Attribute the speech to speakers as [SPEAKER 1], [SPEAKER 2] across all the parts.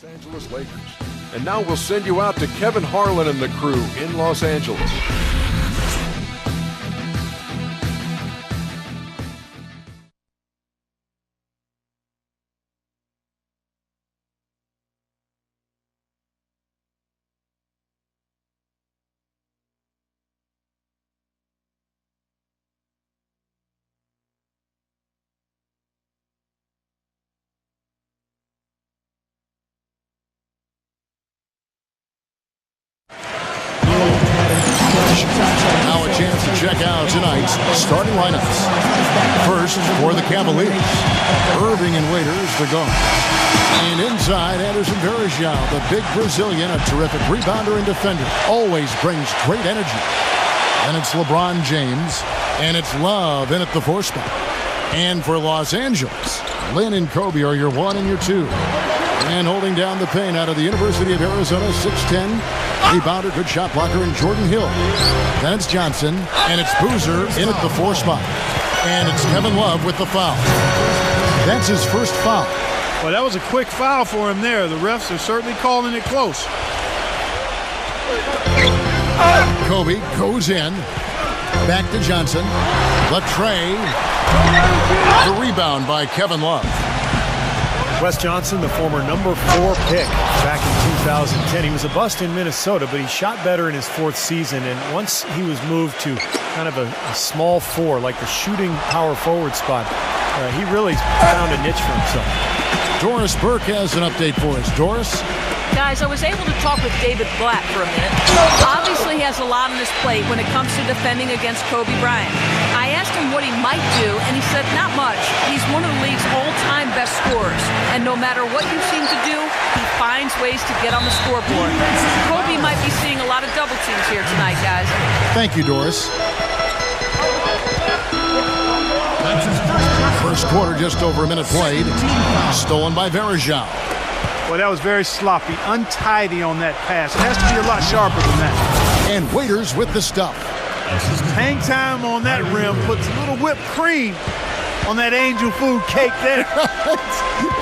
[SPEAKER 1] Los Angeles Lakers. And now we'll send you out to Kevin Harlan and the crew in Los Angeles.
[SPEAKER 2] Now a chance to check out tonight's starting lineups. First, for the Cavaliers, Irving and Waiters, the guards. And inside, Anderson Varejao, the big Brazilian, a terrific rebounder and defender. Always brings great energy. And it's LeBron James, and it's Love in at the 4 spot. And for Los Angeles, Lynn and Kobe are your 1 and your 2. And holding down the paint out of the University of Arizona, 6'10", rebounder, good shot blocker, and Jordan Hill. Then it's Johnson, and it's Boozer in at the 4 spot. And it's Kevin Love with the foul. That's his first foul.
[SPEAKER 3] Well, that was a quick foul for him there. The refs are certainly calling it close.
[SPEAKER 2] Kobe goes in. Back to Johnson. Latrey. The rebound by Kevin Love.
[SPEAKER 4] Wes Johnson, the former number 4 pick back in 2010. He was a bust in Minnesota, but he shot better in his 4th season. And once he was moved to kind of a small 4, like the shooting power forward spot, he really found a niche for himself.
[SPEAKER 2] Doris Burke has an update for us. Doris?
[SPEAKER 5] Guys, I was able to talk with David Blatt for a minute. Obviously he has a lot on his plate when it comes to defending against Kobe Bryant. I asked him what he might do, and he said not much. He's one of the league's all-time best scorers, and no matter what you seem to do, he finds ways to get on the scoreboard. Kobe might be seeing a lot of double teams here tonight, guys.
[SPEAKER 2] Thank you, Doris. First quarter, just over a minute played. Stolen by Varejao.
[SPEAKER 3] Well, that was very sloppy, untidy on that pass. It has to be a lot sharper than that.
[SPEAKER 2] And Waiters with the stuff.
[SPEAKER 3] Hang time on that rim puts a little whipped cream on that angel food cake there.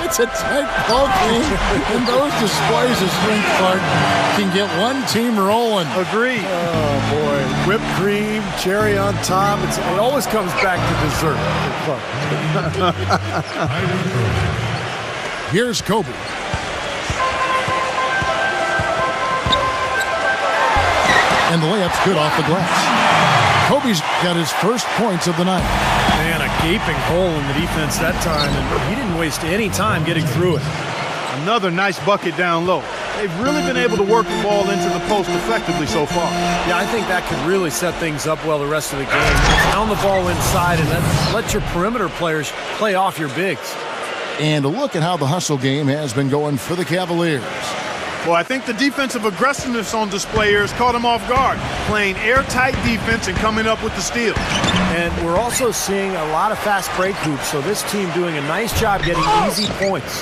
[SPEAKER 2] It's a tight ball game, and those displays of strength, Clark, can get one team rolling.
[SPEAKER 3] Agreed.
[SPEAKER 4] Oh, boy. Whipped cream, cherry on top. It always comes back to dessert.
[SPEAKER 2] Here's Kobe. And the layup's good off the glass. Kobe's got his first points of the night.
[SPEAKER 4] Man, a gaping hole in the defense that time, and he didn't waste any time getting through it.
[SPEAKER 3] Another nice bucket down low. They've really been able to work the ball into the post effectively so far.
[SPEAKER 4] Yeah, I think that could really set things up well the rest of the game. Pound the ball inside and let your perimeter players play off your bigs.
[SPEAKER 2] And a look at how the hustle game has been going for the Cavaliers.
[SPEAKER 3] Well, I think the defensive aggressiveness on display here has caught him off guard, playing airtight defense and coming up with the steal.
[SPEAKER 4] And we're also seeing a lot of fast break hoops, so this team doing a nice job getting easy points.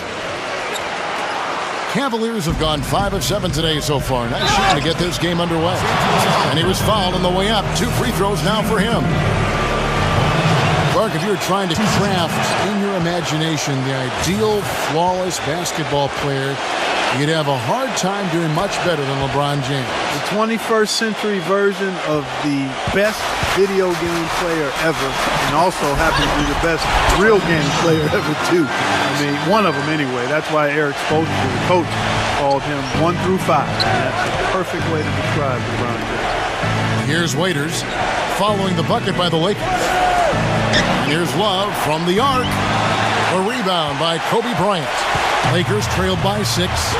[SPEAKER 2] Cavaliers have gone 5 of 7 today so far. Nice shooting to get this game underway. And he was fouled on the way up. 2 free throws now for him. Clark, if you were trying to craft in your imagination the ideal flawless basketball player, you'd have a hard time doing much better than LeBron James.
[SPEAKER 3] The 21st century version of the best video game player ever, and also happens to be the best real game player ever, too. I mean, one of them anyway. That's why Eric Spoelstra, the coach, called him 1 through 5. And that's a perfect way to describe LeBron James.
[SPEAKER 2] Here's Waiters following the bucket by the Lakers. And here's Love from the arc. A rebound by Kobe Bryant. Lakers trailed by 6.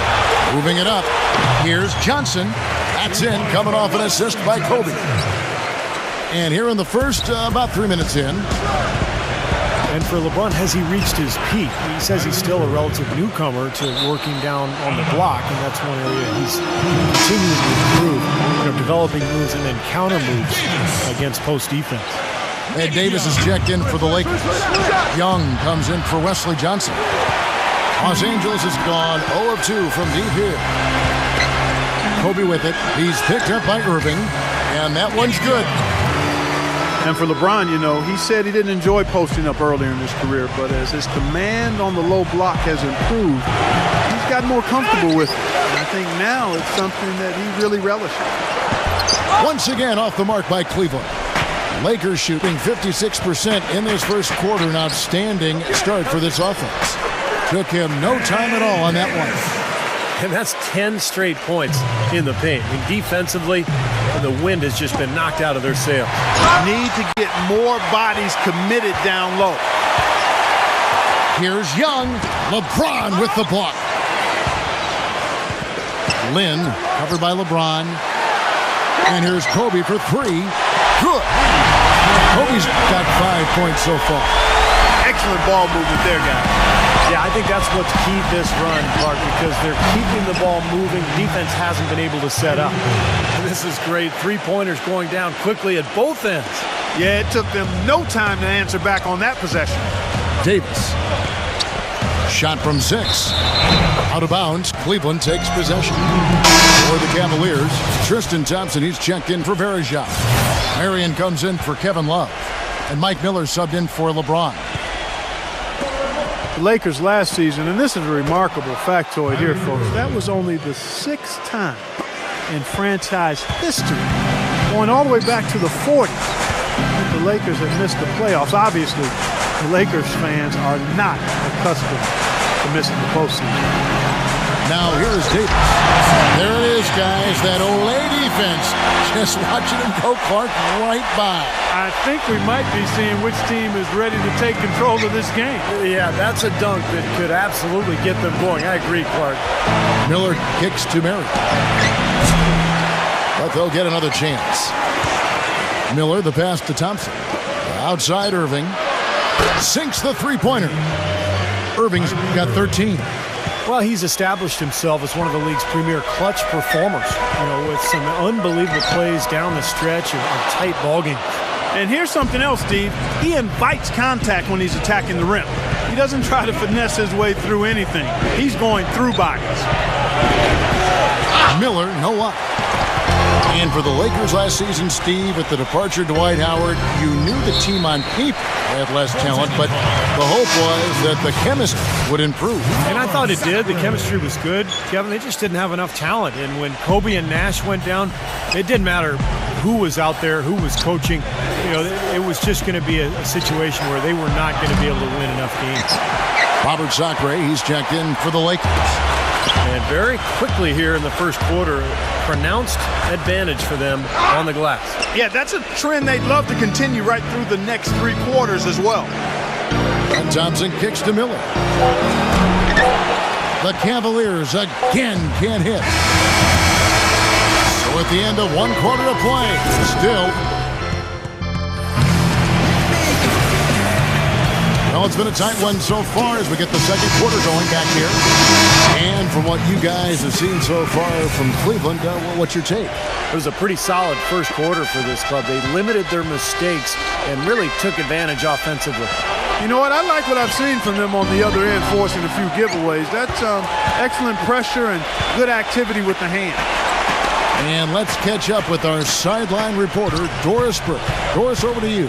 [SPEAKER 2] Moving it up. Here's Johnson. That's in, coming off an assist by Kobe. And here in the first, about 3 minutes in.
[SPEAKER 4] And for LeBron, has he reached his peak? He says he's still a relative newcomer to working down on the block, and that's one area he's continuing to improve, developing moves and then counter moves against post defense.
[SPEAKER 2] Ed Davis is checked in for the Lakers. Young comes in for Wesley Johnson. Los Angeles has gone 0 of 2 from deep here. Kobe with it. He's picked up by Irving, and that one's good.
[SPEAKER 3] And for LeBron, he said he didn't enjoy posting up earlier in his career, but as his command on the low block has improved, he's gotten more comfortable with it. And I think now it's something that he really relishes.
[SPEAKER 2] Once again off the mark by Cleveland. Lakers shooting 56% in this first quarter. An outstanding start for this offense. Took him no time at all on that one.
[SPEAKER 4] And that's 10 straight points in the paint. I mean, defensively, the wind has just been knocked out of their sails.
[SPEAKER 3] Need to get more bodies committed down low.
[SPEAKER 2] Here's Young. LeBron with the block. Lynn covered by LeBron. And here's Kobe for three. Good. Kobe's got 5 points so far.
[SPEAKER 3] Excellent ball movement there, guys.
[SPEAKER 4] Yeah, I think that's what's keyed this run, Clark, because they're keeping the ball moving. Defense hasn't been able to set up. This is great. Three-pointers going down quickly at both ends.
[SPEAKER 3] Yeah, it took them no time to answer back on that possession.
[SPEAKER 2] Davis. Shot from 6. Out of bounds. Cleveland takes possession. For the Cavaliers, Tristan Thompson, he's checked in for Verejao. Marion comes in for Kevin Love. And Mike Miller subbed in for LeBron.
[SPEAKER 3] The Lakers last season, and this is a remarkable factoid here, folks, that was only the 6th time in franchise history, going all the way back to the 40s, that the Lakers have missed the playoffs. Obviously, the Lakers fans are not accustomed to missing the postseason.
[SPEAKER 2] Now here's Davis. There it is, guys. That Olay defense. Just watching him go, Clark, right by.
[SPEAKER 3] I think we might be seeing which team is ready to take control of this game.
[SPEAKER 4] Yeah, that's a dunk that could absolutely get them going. I agree, Clark.
[SPEAKER 2] Miller kicks to Marion. But they'll get another chance. Miller, the pass to Thompson. Outside Irving. Sinks the three-pointer. Irving's got 13.
[SPEAKER 4] Well, he's established himself as one of the league's premier clutch performers, with some unbelievable plays down the stretch of tight ball games.
[SPEAKER 3] And here's something else, Steve. He invites contact when he's attacking the rim. He doesn't try to finesse his way through anything. He's going through bodies.
[SPEAKER 2] Miller, no up. And for the Lakers last season, Steve, at the departure of Dwight Howard, you knew the team on paper had less talent, but the hope was that the chemistry would improve.
[SPEAKER 4] And I thought it did. The chemistry was good. Kevin, they just didn't have enough talent. And when Kobe and Nash went down, it didn't matter who was out there, who was coaching. It was just going to be a situation where they were not going to be able to win enough games.
[SPEAKER 2] Robert Sacre, he's checked in for the Lakers.
[SPEAKER 4] And very quickly here in the first quarter, pronounced advantage for them on the glass.
[SPEAKER 3] Yeah, that's a trend they'd love to continue right through the next 3 quarters as well.
[SPEAKER 2] And Thompson kicks to Miller. The Cavaliers again can't hit. So at the end of 1 quarter of play, still. Well, it's been a tight one so far as we get the second quarter going back here. And from what you guys have seen so far from Cleveland, what's your take?
[SPEAKER 4] It was a pretty solid first quarter for this club. They limited their mistakes and really took advantage offensively.
[SPEAKER 3] You know what? I like what I've seen from them on the other end, forcing a few giveaways. That's excellent pressure and good activity with the hand.
[SPEAKER 2] And let's catch up with our sideline reporter, Doris Burke. Doris, over to you.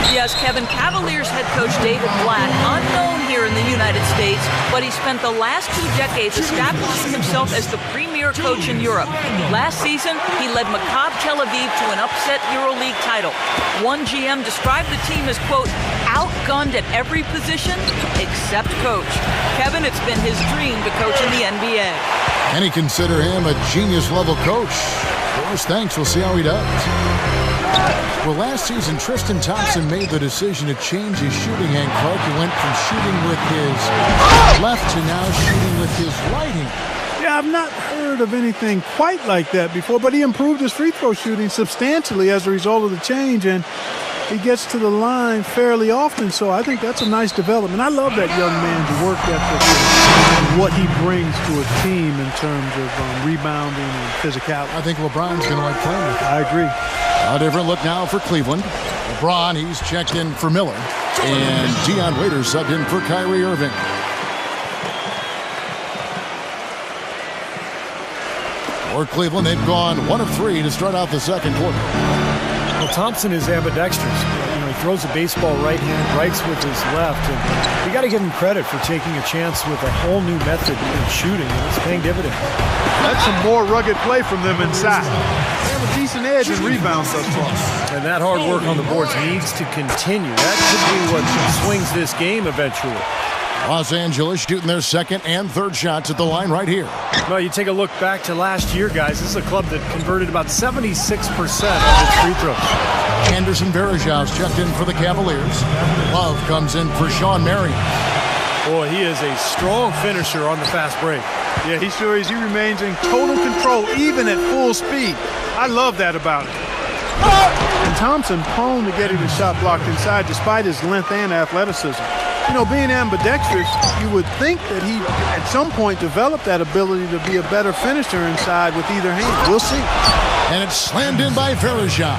[SPEAKER 5] Yes, Kevin, Cavaliers head coach David Blatt, unknown here in the United States, but he spent the last 2 decades establishing himself as the premier coach in Europe. Last season, he led Maccabi Tel Aviv to an upset EuroLeague title. One GM described the team as, quote, outgunned at every position except coach. Kevin, it's been his dream to coach in the NBA.
[SPEAKER 2] Many consider him a genius-level coach. Of course, thanks. We'll see how he does. Well, last season, Tristan Thompson made the decision to change his shooting hand. Clark, he went from shooting with his left to now shooting with his right hand.
[SPEAKER 3] Yeah, I've not heard of anything quite like that before, but he improved his free throw shooting substantially as a result of the change, and he gets to the line fairly often, so I think that's a nice development. I love that young man's work ethic and what he brings to a team in terms of rebounding and physicality.
[SPEAKER 2] I think LeBron's going to like playing with him.
[SPEAKER 3] I agree.
[SPEAKER 2] A different look now for Cleveland. LeBron, he's checked in for Miller. And Dion Waiters subbed in for Kyrie Irving. For Cleveland, they've gone 1 of 3 to start out the second quarter.
[SPEAKER 4] Well, Thompson is ambidextrous. He throws a baseball right hand, writes with his left. And you got to give him credit for taking a chance with a whole new method in shooting, and it's paying dividends.
[SPEAKER 3] That's some more rugged play from them inside. They have a decent edge and rebounds thus far.
[SPEAKER 4] And that hard work on the boards needs to continue. That could be what swings this game eventually.
[SPEAKER 2] Los Angeles shooting their second and third shots at the line right here.
[SPEAKER 4] Well, you take a look back to last year, guys. This is a club that converted about 76% of its free throws.
[SPEAKER 2] Anderson Varejão's checked in for the Cavaliers. Love comes in for Sean Marion.
[SPEAKER 4] Boy, he is a strong finisher on the fast break.
[SPEAKER 3] Yeah, he sure is. He remains in total control, even at full speed. I love that about him. And Thompson prone to getting the shot blocked inside despite his length and athleticism. You know, being ambidextrous, you would think that he, at some point, developed that ability to be a better finisher inside with either hand. We'll see.
[SPEAKER 2] And it's slammed in by Varejão.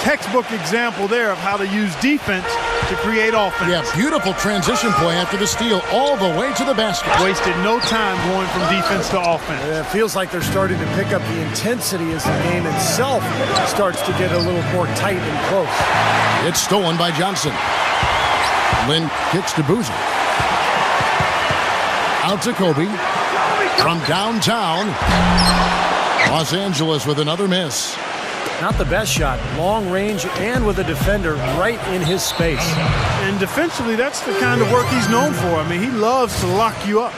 [SPEAKER 3] Textbook example there of how to use defense to create offense.
[SPEAKER 2] Yeah, beautiful transition play after the steal all the way to the basket.
[SPEAKER 3] Wasted no time going from defense to offense.
[SPEAKER 4] It feels like they're starting to pick up the intensity as the game itself starts to get a little more tight and close.
[SPEAKER 2] It's stolen by Johnson. Lynn kicks to Boozer. Out to Kobe. From downtown. Los Angeles with another miss.
[SPEAKER 4] Not the best shot. Long range and with a defender right in his space.
[SPEAKER 3] And defensively, that's the kind of work he's known for. I mean, he loves to lock you up.